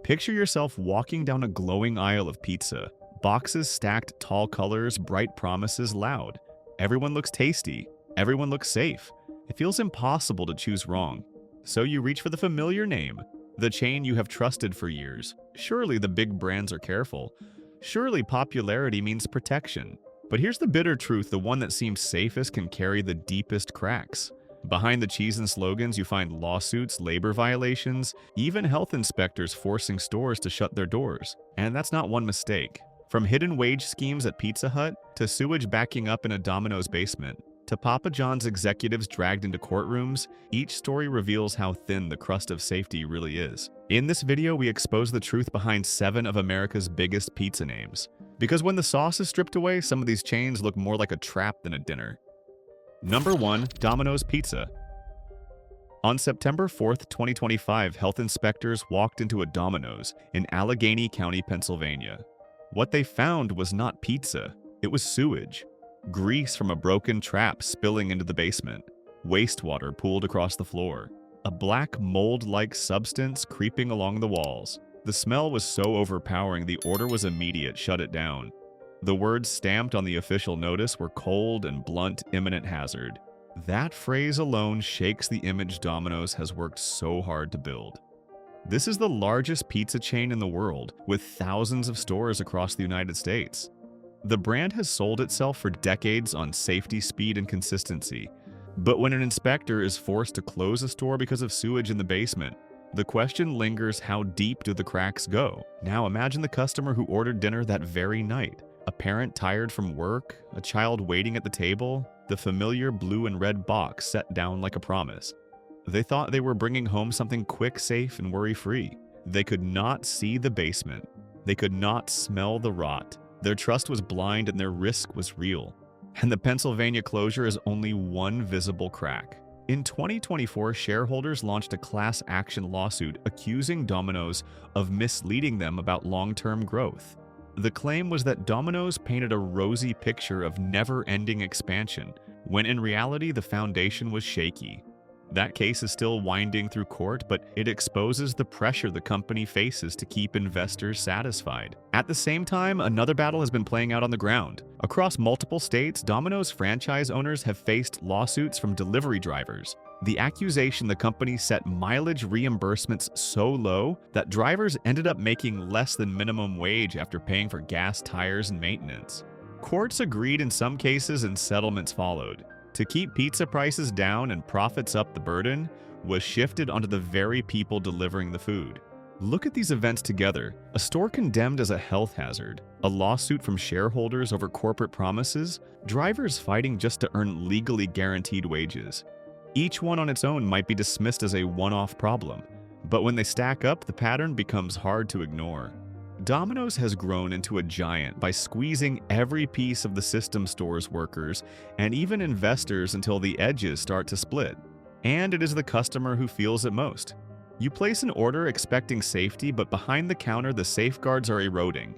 Picture yourself walking down a glowing aisle of pizza. Boxes stacked, tall colors, bright promises loud. Everyone looks tasty. Everyone looks safe. It feels impossible to choose wrong. So you reach for the familiar name, the chain you have trusted for years. Surely the big brands are careful. Surely popularity means protection. But here's the bitter truth, the one that seems safest can carry the deepest cracks. Behind the cheese and slogans, you find lawsuits, labor violations, even health inspectors forcing stores to shut their doors. And that's not one mistake. From hidden wage schemes at Pizza Hut, to sewage backing up in a Domino's basement, to Papa John's executives dragged into courtrooms, each story reveals how thin the crust of safety really is. In this video, we expose the truth behind 7 of America's biggest pizza names. Because when the sauce is stripped away, some of these chains look more like a trap than a dinner. Number 1. Domino's Pizza. On September 4th, 2025, health inspectors walked into a Domino's in Allegheny County, Pennsylvania. What they found was not pizza, it was sewage. Grease from a broken trap spilling into the basement. Wastewater pooled across the floor. A black mold-like substance creeping along the walls. The smell was so overpowering the order was immediate, shut it down. The words stamped on the official notice were cold and blunt, imminent hazard. That phrase alone shakes the image Domino's has worked so hard to build. This is the largest pizza chain in the world, with thousands of stores across the United States. The brand has sold itself for decades on safety, speed, and consistency. But when an inspector is forced to close a store because of sewage in the basement, the question lingers: how deep do the cracks go? Now imagine the customer who ordered dinner that very night. A parent tired from work, a child waiting at the table, the familiar blue and red box set down like a promise. They thought they were bringing home something quick, safe, and worry-free. They could not see the basement. They could not smell the rot. Their trust was blind and their risk was real. And the Pennsylvania closure is only one visible crack. In 2024, shareholders launched a class action lawsuit accusing Domino's of misleading them about long-term growth. The claim was that Domino's painted a rosy picture of never-ending expansion, when in reality the foundation was shaky. That case is still winding through court, but it exposes the pressure the company faces to keep investors satisfied. At the same time, another battle has been playing out on the ground. Across multiple states, Domino's franchise owners have faced lawsuits from delivery drivers. The accusation the company set mileage reimbursements so low that drivers ended up making less than minimum wage after paying for gas, tires, and maintenance. Courts agreed in some cases and settlements followed. To keep pizza prices down and profits up, the burden was shifted onto the very people delivering the food. Look at these events together: a store condemned as a health hazard, a lawsuit from shareholders over corporate promises, drivers fighting just to earn legally guaranteed wages. Each one on its own might be dismissed as a one-off problem, but when they stack up, the pattern becomes hard to ignore. Domino's has grown into a giant by squeezing every piece of the system store's workers and even investors until the edges start to split. And it is the customer who feels it most. You place an order expecting safety, but behind the counter the safeguards are eroding.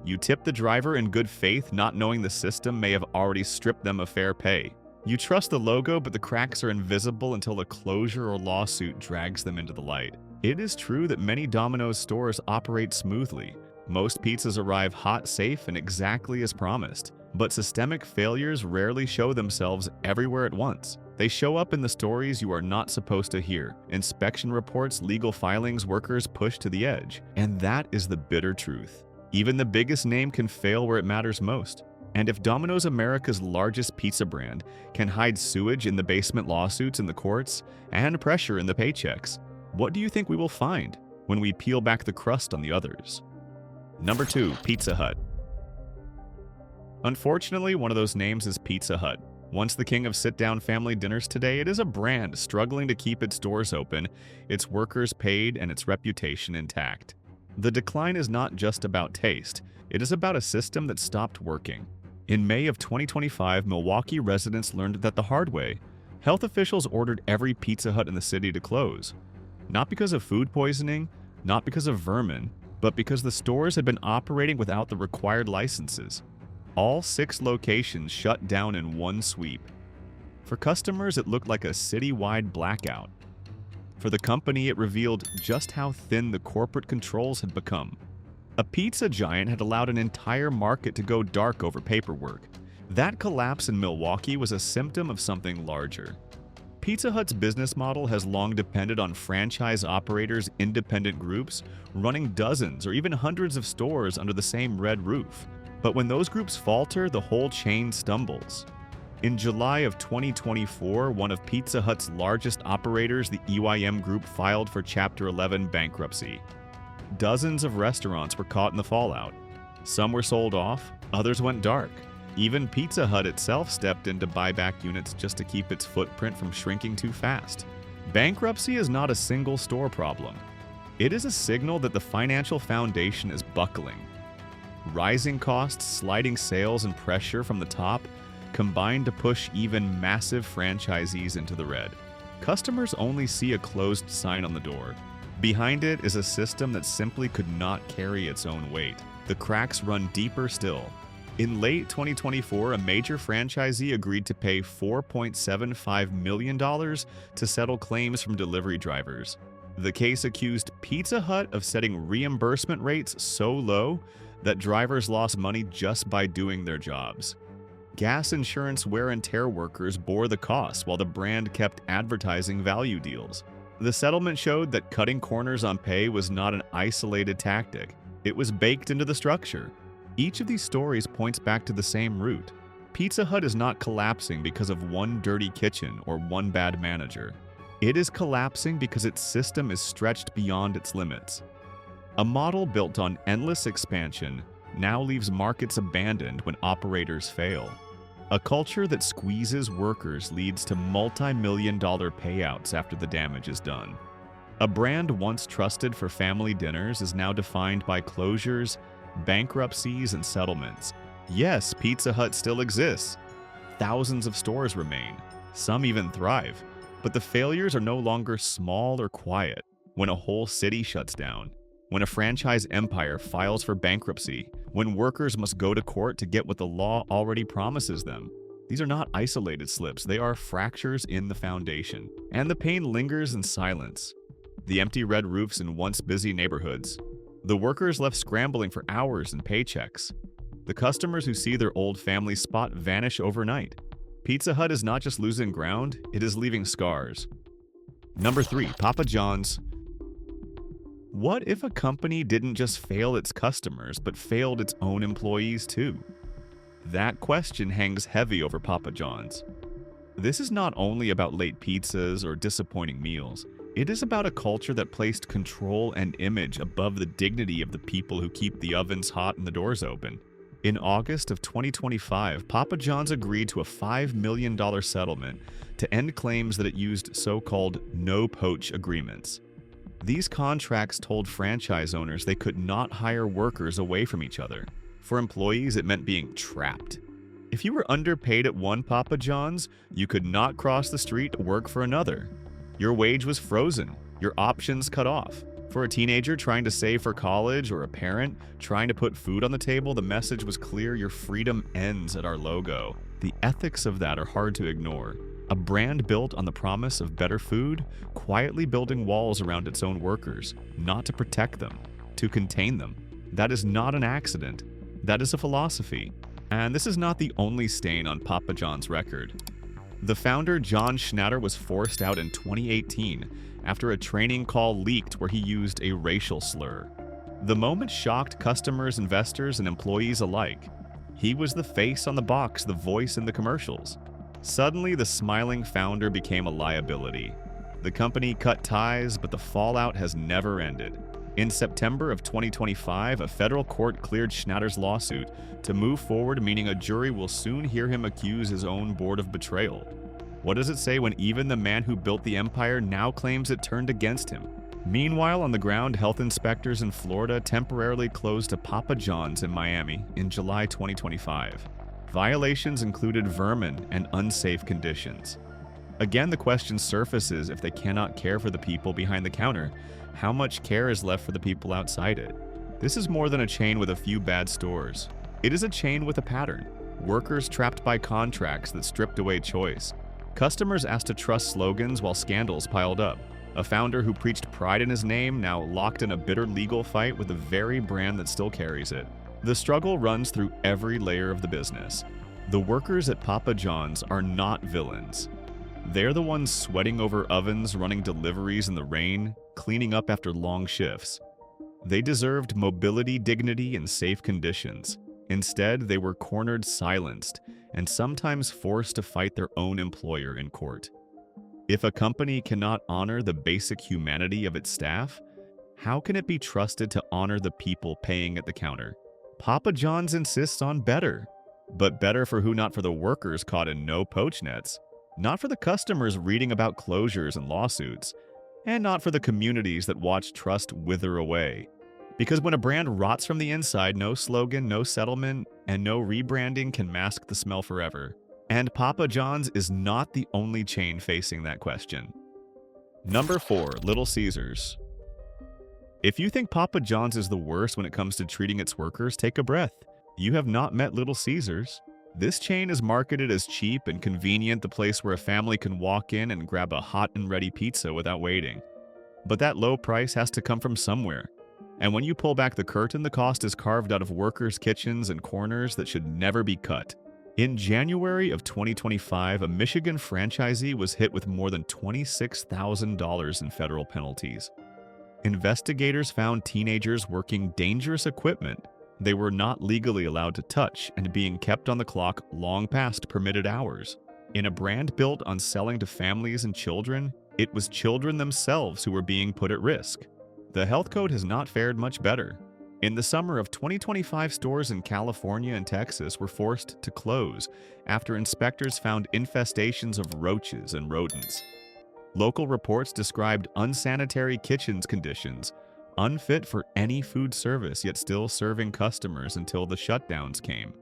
You tip the driver in good faith, not knowing the system may have already stripped them of fair pay. You trust the logo, but the cracks are invisible until a closure or lawsuit drags them into the light. It is true that many Domino's stores operate smoothly. Most pizzas arrive hot, safe, and exactly as promised. But systemic failures rarely show themselves everywhere at once. They show up in the stories you are not supposed to hear: inspection reports, legal filings, workers pushed to the edge. And that is the bitter truth. Even the biggest name can fail where it matters most. And if Domino's, America's largest pizza brand, can hide sewage in the basement, lawsuits in the courts, and pressure in the paychecks, what do you think we will find when we peel back the crust on the others? Number 2. Pizza Hut. Unfortunately, one of those names is Pizza Hut. Once the king of sit-down family dinners today, it is a brand struggling to keep its doors open, its workers paid, and its reputation intact. The decline is not just about taste, it is about a system that stopped working. In May of 2025, Milwaukee residents learned that the hard way. Health officials ordered every Pizza Hut in the city to close. Not because of food poisoning, not because of vermin, but because the stores had been operating without the required licenses. All 6 locations shut down in one sweep. For customers, it looked like a citywide blackout. For the company, it revealed just how thin the corporate controls had become. A pizza giant had allowed an entire market to go dark over paperwork. That collapse in Milwaukee was a symptom of something larger. Pizza Hut's business model has long depended on franchise operators' independent groups running dozens or even hundreds of stores under the same red roof. But when those groups falter, the whole chain stumbles. In July of 2024, one of Pizza Hut's largest operators, the EYM Group, filed for Chapter 11 bankruptcy. Dozens of restaurants were caught in the fallout. Some were sold off, others went dark. Even Pizza Hut itself stepped in to buy back units just to keep its footprint from shrinking too fast. Bankruptcy is not a single store problem. It is a signal that the financial foundation is buckling. Rising costs, sliding sales, and pressure from the top combine to push even massive franchisees into the red. Customers only see a closed sign on the door. Behind it is a system that simply could not carry its own weight. The cracks run deeper still. In late 2024, a major franchisee agreed to pay $4.75 million to settle claims from delivery drivers. The case accused Pizza Hut of setting reimbursement rates so low that drivers lost money just by doing their jobs. Gas insurance wear and tear workers bore the costs while the brand kept advertising value deals. The settlement showed that cutting corners on pay was not an isolated tactic. It was baked into the structure. Each of these stories points back to the same root. Pizza Hut is not collapsing because of one dirty kitchen or one bad manager. It is collapsing because its system is stretched beyond its limits. A model built on endless expansion now leaves markets abandoned when operators fail. A culture that squeezes workers leads to multi-million-dollar payouts after the damage is done. A brand once trusted for family dinners is now defined by closures, bankruptcies, and settlements. Yes, Pizza Hut still exists. Thousands of stores remain. Some even thrive. But the failures are no longer small or quiet. When a whole city shuts down, when a franchise empire files for bankruptcy, when workers must go to court to get what the law already promises them. These are not isolated slips, they are fractures in the foundation. And the pain lingers in silence. The empty red roofs in once busy neighborhoods. The workers left scrambling for hours and paychecks. The customers who see their old family spot vanish overnight. Pizza Hut is not just losing ground, it is leaving scars. Number 3. Papa John's. What if a company didn't just fail its customers, but failed its own employees too? That question hangs heavy over Papa John's. This is not only about late pizzas or disappointing meals. It is about a culture that placed control and image above the dignity of the people who keep the ovens hot and the doors open. In August of 2025, Papa John's agreed to a $5 million settlement to end claims that it used so-called no-poach agreements. These contracts told franchise owners they could not hire workers away from each other. For employees, it meant being trapped. If you were underpaid at one Papa John's, you could not cross the street to work for another. Your wage was frozen, your options cut off. For a teenager trying to save for college or a parent trying to put food on the table, the message was clear: your freedom ends at our logo. The ethics of that are hard to ignore. A brand built on the promise of better food, quietly building walls around its own workers, not to protect them, to contain them. That is not an accident. That is a philosophy. And this is not the only stain on Papa John's record. The founder, John Schnatter, was forced out in 2018 after a training call leaked where he used a racial slur. The moment shocked customers, investors, and employees alike. He was the face on the box, the voice in the commercials. Suddenly, the smiling founder became a liability. The company cut ties, but the fallout has never ended. In September of 2025, a federal court cleared Schnatter's lawsuit to move forward, meaning a jury will soon hear him accuse his own board of betrayal. What does it say when even the man who built the empire now claims it turned against him? Meanwhile, on the ground, health inspectors in Florida temporarily closed a Papa John's in Miami in July 2025. Violations included vermin and unsafe conditions. Again, the question surfaces: if they cannot care for the people behind the counter, how much care is left for the people outside it? This is more than a chain with a few bad stores. It is a chain with a pattern. Workers trapped by contracts that stripped away choice. Customers asked to trust slogans while scandals piled up. A founder who preached pride in his name now locked in a bitter legal fight with the very brand that still carries it. The struggle runs through every layer of the business. The workers at Papa John's are not villains. They're the ones sweating over ovens, running deliveries in the rain, cleaning up after long shifts. They deserved mobility, dignity, and safe conditions. Instead, they were cornered, silenced, and sometimes forced to fight their own employer in court. If a company cannot honor the basic humanity of its staff, how can it be trusted to honor the people paying at the counter? Papa John's insists on better. But better for who? Not for the workers caught in no poach nets, not for the customers reading about closures and lawsuits, and not for the communities that watch trust wither away. Because when a brand rots from the inside, no slogan, no settlement, and no rebranding can mask the smell forever. And Papa John's is not the only chain facing that question. Number 4. Little Caesars. If you think Papa John's is the worst when it comes to treating its workers, take a breath. You have not met Little Caesars. This chain is marketed as cheap and convenient, the place where a family can walk in and grab a hot and ready pizza without waiting. But that low price has to come from somewhere. And when you pull back the curtain, the cost is carved out of workers' kitchens and corners that should never be cut. In January of 2025, a Michigan franchisee was hit with more than $26,000 in federal penalties. Investigators found teenagers working dangerous equipment they were not legally allowed to touch and being kept on the clock long past permitted hours. In a brand built on selling to families and children, it was children themselves who were being put at risk. The health code has not fared much better. In the summer of 2025, stores in California and Texas were forced to close after inspectors found infestations of roaches and rodents. Local reports described unsanitary kitchens conditions, unfit for any food service yet still serving customers until the shutdowns came.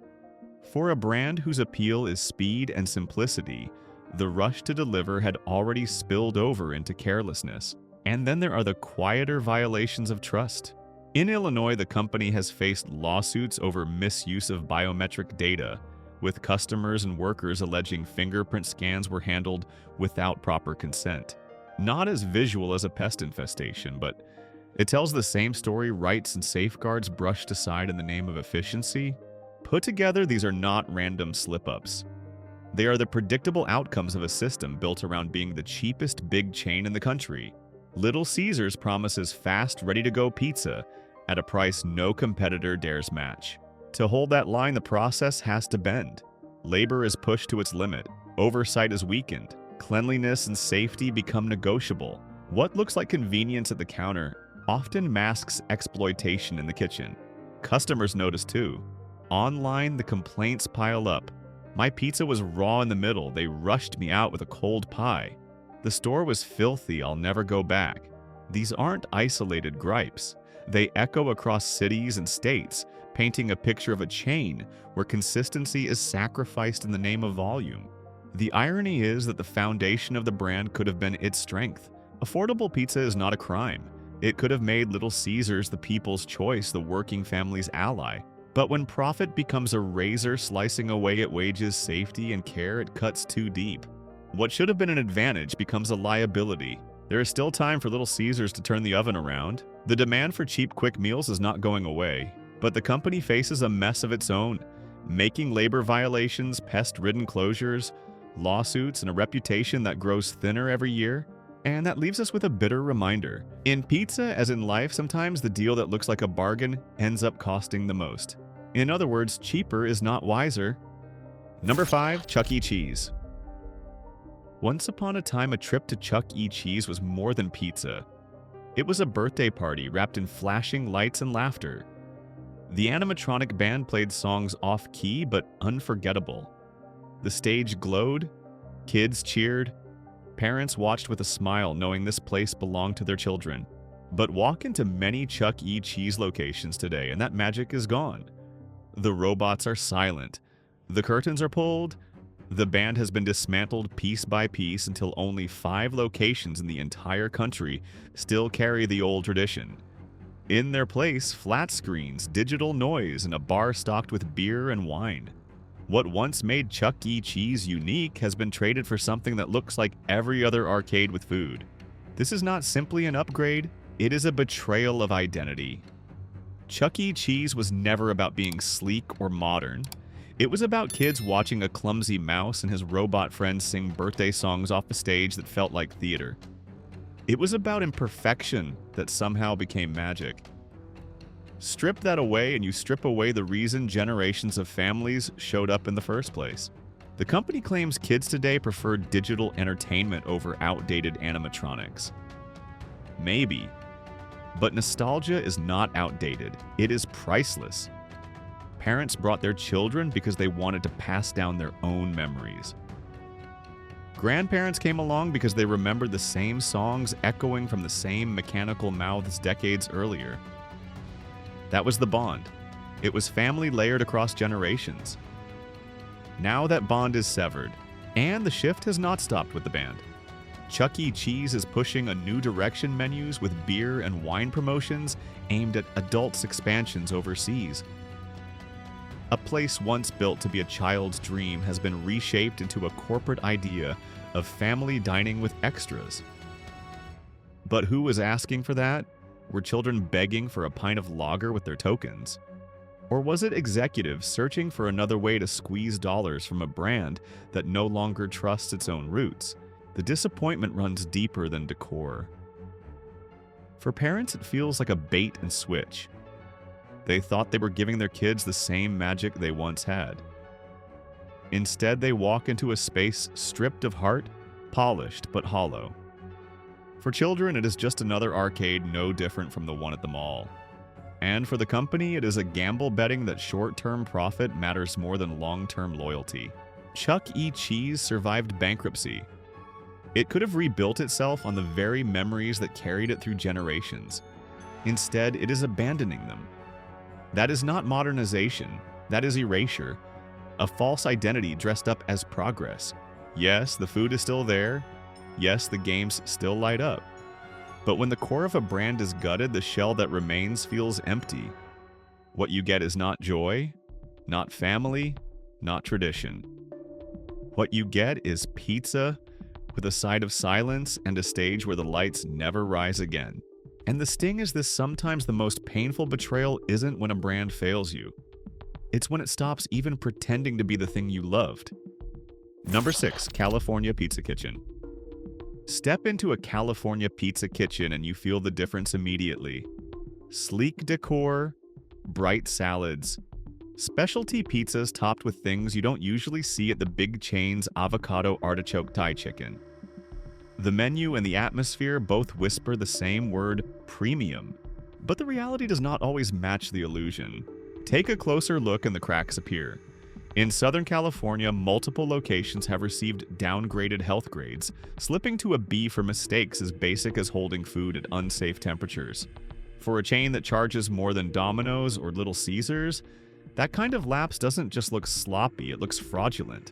For a brand whose appeal is speed and simplicity, the rush to deliver had already spilled over into carelessness. And then there are the quieter violations of trust. In Illinois, the company has faced lawsuits over misuse of biometric data, with customers and workers alleging fingerprint scans were handled without proper consent. Not as visual as a pest infestation, but it tells the same story: rights and safeguards brushed aside in the name of efficiency. Put together, these are not random slip-ups. They are the predictable outcomes of a system built around being the cheapest big chain in the country. Little Caesars promises fast, ready-to-go pizza at a price no competitor dares match. To hold that line, the process has to bend. Labor is pushed to its limit. Oversight is weakened. Cleanliness and safety become negotiable. What looks like convenience at the counter often masks exploitation in the kitchen. Customers notice too. Online, the complaints pile up. My pizza was raw in the middle. They rushed me out with a cold pie. The store was filthy. I'll never go back. These aren't isolated gripes. They echo across cities and states, painting a picture of a chain where consistency is sacrificed in the name of volume. The irony is that the foundation of the brand could have been its strength. Affordable pizza is not a crime. It could have made Little Caesars the people's choice, the working family's ally. But when profit becomes a razor slicing away at wages, safety, and care, it cuts too deep. What should have been an advantage becomes a liability. There is still time for Little Caesars to turn the oven around. The demand for cheap, quick meals is not going away, but the company faces a mess of its own, making labor violations, pest-ridden closures, lawsuits, and a reputation that grows thinner every year. And that leaves us with a bitter reminder. In pizza, as in life, sometimes the deal that looks like a bargain ends up costing the most. In other words, cheaper is not wiser. Number 5. Chuck E. Cheese. Once upon a time, a trip to Chuck E. Cheese was more than pizza. It was a birthday party wrapped in flashing lights and laughter. The animatronic band played songs off-key but unforgettable. The stage glowed, kids cheered, parents watched with a smile knowing this place belonged to their children. But walk into many Chuck E. Cheese locations today and that magic is gone. The robots are silent. The curtains are pulled. The band has been dismantled piece by piece until only 5 locations in the entire country still carry the old tradition. In their place, flat screens, digital noise, and a bar stocked with beer and wine. What once made Chuck E. Cheese unique has been traded for something that looks like every other arcade with food. This is not simply an upgrade, it is a betrayal of identity. Chuck E. Cheese was never about being sleek or modern. It was about kids watching a clumsy mouse and his robot friends sing birthday songs off a stage that felt like theater. It was about imperfection that somehow became magic. Strip that away and you strip away the reason generations of families showed up in the first place. The company claims kids today prefer digital entertainment over outdated animatronics. Maybe. But nostalgia is not outdated. It is priceless. Parents brought their children because they wanted to pass down their own memories. Grandparents came along because they remembered the same songs echoing from the same mechanical mouths decades earlier. That was the bond. It was family layered across generations. Now that bond is severed, and the shift has not stopped with the band. Chuck E. Cheese is pushing a new direction menus with beer and wine promotions aimed at adults' expansions overseas. A place once built to be a child's dream has been reshaped into a corporate idea of family dining with extras. But who was asking for that? Were children begging for a pint of lager with their tokens? Or was it executives searching for another way to squeeze dollars from a brand that no longer trusts its own roots? The disappointment runs deeper than decor. For parents, it feels like a bait and switch. They thought they were giving their kids the same magic they once had. Instead, they walk into a space stripped of heart, polished but hollow. For children, it is just another arcade no different from the one at the mall. And for the company, it is a gamble betting that short-term profit matters more than long-term loyalty. Chuck E. Cheese survived bankruptcy. It could have rebuilt itself on the very memories that carried it through generations. Instead, it is abandoning them. That is not modernization, that is erasure. A false identity dressed up as progress. Yes, the food is still there. Yes, the games still light up. But when the core of a brand is gutted, the shell that remains feels empty. What you get is not joy, not family, not tradition. What you get is pizza with a side of silence and a stage where the lights never rise again. And the sting is this: sometimes the most painful betrayal isn't when a brand fails you. It's when it stops even pretending to be the thing you loved. Number 6, California Pizza Kitchen. Step into a California Pizza Kitchen and you feel the difference immediately. Sleek decor, bright salads, specialty pizzas topped with things you don't usually see at the big chain's avocado artichoke Thai chicken. The menu and the atmosphere both whisper the same word, premium, but the reality does not always match the illusion. Take a closer look and the cracks appear. In Southern California, multiple locations have received downgraded health grades, slipping to a B for mistakes as basic as holding food at unsafe temperatures. For a chain that charges more than Domino's or Little Caesars, that kind of lapse doesn't just look sloppy, it looks fraudulent.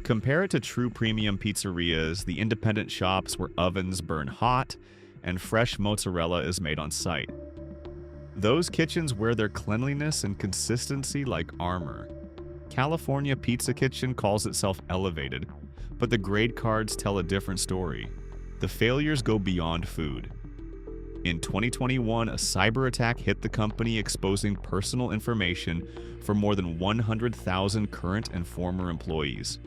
Compare it to true premium pizzerias, the independent shops where ovens burn hot and fresh mozzarella is made on site. Those kitchens wear their cleanliness and consistency like armor. California Pizza Kitchen calls itself elevated, but the grade cards tell a different story. The failures go beyond food. In 2021, a cyber attack hit the company, exposing personal information for more than 100,000 current and former employees.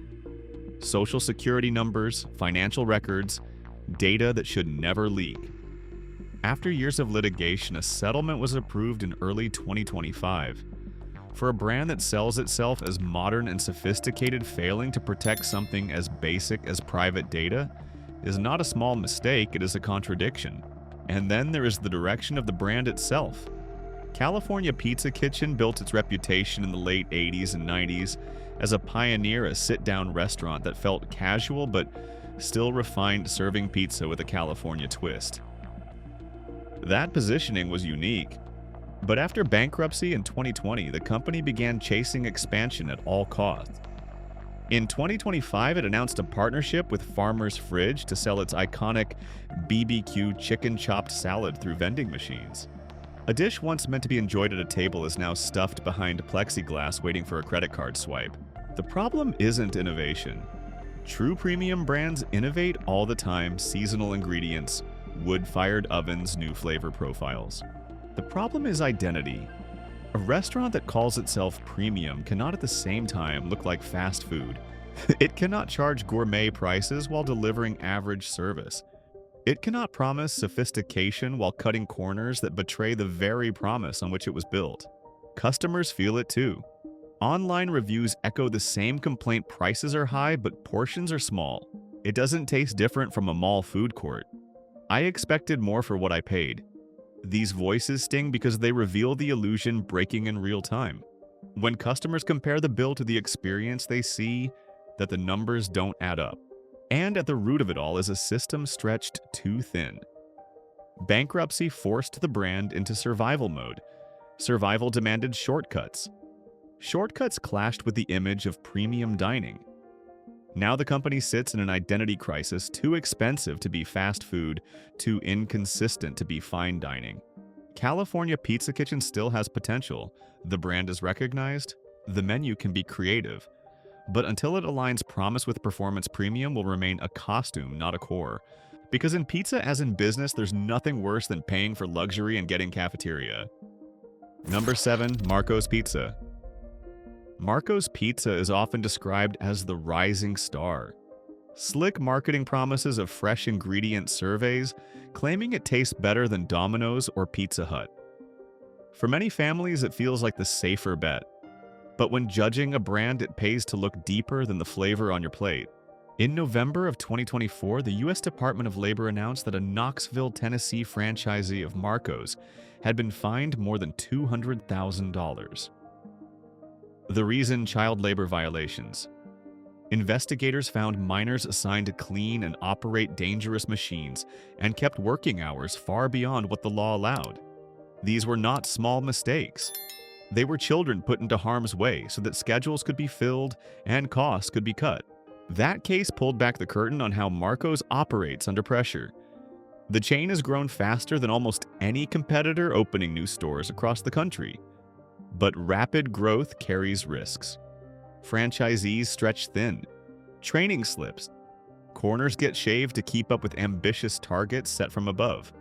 Social security numbers, financial records, data that should never leak. After years of litigation, a settlement was approved in early 2025. For a brand that sells itself as modern and sophisticated, failing to protect something as basic as private data is not a small mistake, it is a contradiction. And then there is the direction of the brand itself. California Pizza Kitchen built its reputation in the late 80s and 90s as a pioneer, a sit-down restaurant that felt casual but still refined, serving pizza with a California twist. That positioning was unique. But after bankruptcy in 2020, the company began chasing expansion at all costs. In 2025, it announced a partnership with Farmer's Fridge to sell its iconic BBQ chicken chopped salad through vending machines. A dish once meant to be enjoyed at a table is now stuffed behind plexiglass waiting for a credit card swipe. The problem isn't innovation. True premium brands innovate all the time: seasonal ingredients, wood-fired ovens, new flavor profiles. The problem is identity. A restaurant that calls itself premium cannot at the same time look like fast food. It cannot charge gourmet prices while delivering average service. It cannot promise sophistication while cutting corners that betray the very promise on which it was built. Customers feel it too. Online reviews echo the same complaint: prices are high, but portions are small. It doesn't taste different from a mall food court. I expected more for what I paid. These voices sting because they reveal the illusion breaking in real time. When customers compare the bill to the experience, they see that the numbers don't add up. And at the root of it all is a system stretched too thin. Bankruptcy forced the brand into survival mode. Survival demanded shortcuts. Shortcuts clashed with the image of premium dining. Now the company sits in an identity crisis: too expensive to be fast food, too inconsistent to be fine dining. California Pizza Kitchen still has potential. The brand is recognized. The menu can be creative. But until it aligns promise with performance, premium will remain a costume, not a core. Because in pizza, as in business, there's nothing worse than paying for luxury and getting cafeteria. Number 7. Marco's Pizza. Marco's Pizza is often described as the rising star. Slick marketing promises of fresh ingredient surveys, claiming it tastes better than Domino's or Pizza Hut. For many families, it feels like the safer bet. But when judging a brand, it pays to look deeper than the flavor on your plate. In November of 2024, the U.S. Department of Labor announced that a Knoxville, Tennessee franchisee of Marco's had been fined more than $200,000. The reason: child labor violations. Investigators found minors assigned to clean and operate dangerous machines and kept working hours far beyond what the law allowed. These were not small mistakes. They were children put into harm's way so that schedules could be filled and costs could be cut. That case pulled back the curtain on how Marco's operates under pressure. The chain has grown faster than almost any competitor opening new stores across the country. But rapid growth carries risks. Franchisees stretch thin. Training slips. Corners get shaved to keep up with ambitious targets set from above.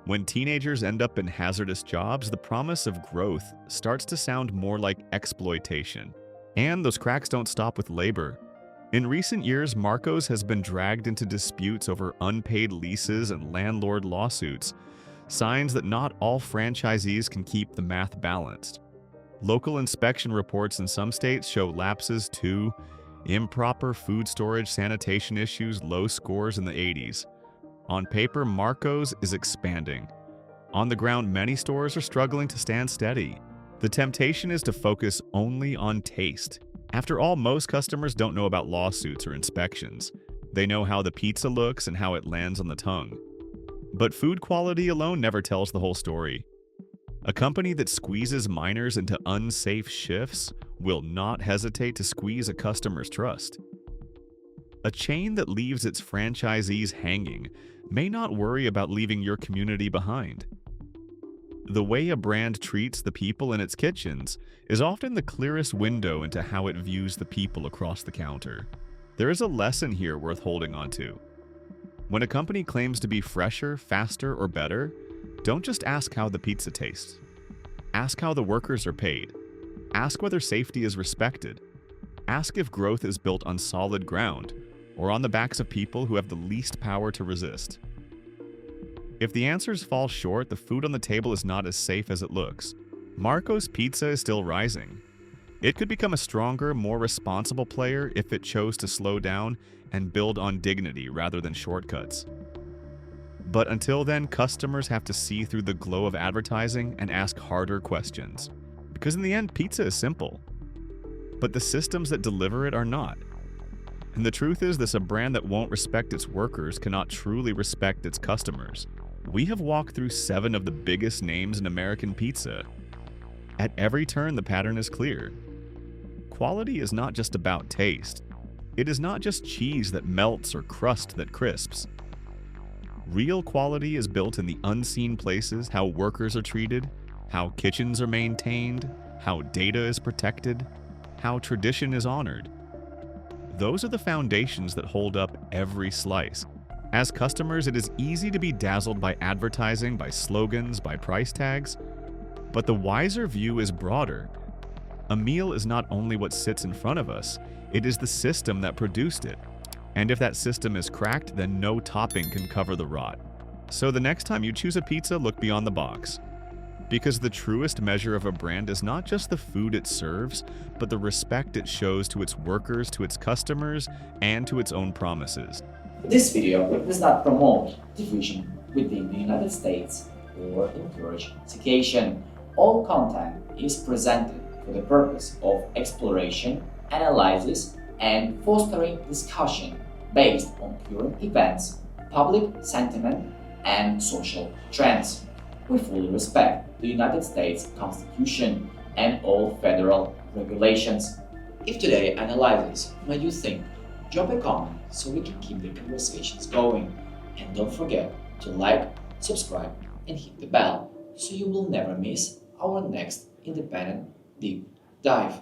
When teenagers end up in hazardous jobs, the promise of growth starts to sound more like exploitation. And those cracks don't stop with labor. In recent years, Marco's has been dragged into disputes over unpaid leases and landlord lawsuits, signs that not all franchisees can keep the math balanced. Local inspection reports in some states show lapses too: improper food storage, sanitation issues, low scores in the 80s. On paper, Marco's is expanding. On the ground, many stores are struggling to stand steady. The temptation is to focus only on taste. After all, most customers don't know about lawsuits or inspections. They know how the pizza looks and how it lands on the tongue. But food quality alone never tells the whole story. A company that squeezes minors into unsafe shifts will not hesitate to squeeze a customer's trust. A chain that leaves its franchisees hanging may not worry about leaving your community behind. The way a brand treats the people in its kitchens is often the clearest window into how it views the people across the counter. There is a lesson here worth holding on to. When a company claims to be fresher, faster, or better, don't just ask how the pizza tastes. Ask how the workers are paid. Ask whether safety is respected. Ask if growth is built on solid ground or on the backs of people who have the least power to resist. If the answers fall short, the food on the table is not as safe as it looks. Marco's Pizza is still rising. It could become a stronger, more responsible player if it chose to slow down and build on dignity rather than shortcuts. But until then, customers have to see through the glow of advertising and ask harder questions. Because in the end, pizza is simple. But the systems that deliver it are not. And the truth is this: a brand that won't respect its workers cannot truly respect its customers. We have walked through 7 of the biggest names in American pizza. At every turn, the pattern is clear. Quality is not just about taste. It is not just cheese that melts or crust that crisps. Real quality is built in the unseen places: how workers are treated, how kitchens are maintained, how data is protected, how tradition is honored. Those are the foundations that hold up every slice. As customers, it is easy to be dazzled by advertising, by slogans, by price tags. But the wiser view is broader. A meal is not only what sits in front of us, it is the system that produced it. And if that system is cracked, then no topping can cover the rot. So the next time you choose a pizza, look beyond the box. Because the truest measure of a brand is not just the food it serves, but the respect it shows to its workers, to its customers, and to its own promises. This video does not promote division within the United States or encourage segregation. All content is presented for the purpose of exploration, analysis, and fostering discussion based on current events, public sentiment, and social trends. We fully respect the United States Constitution and all federal regulations. If today's analysis made you think, drop a comment so we can keep the conversations going. And don't forget to like, subscribe, and hit the bell so you will never miss our next independent deep dive.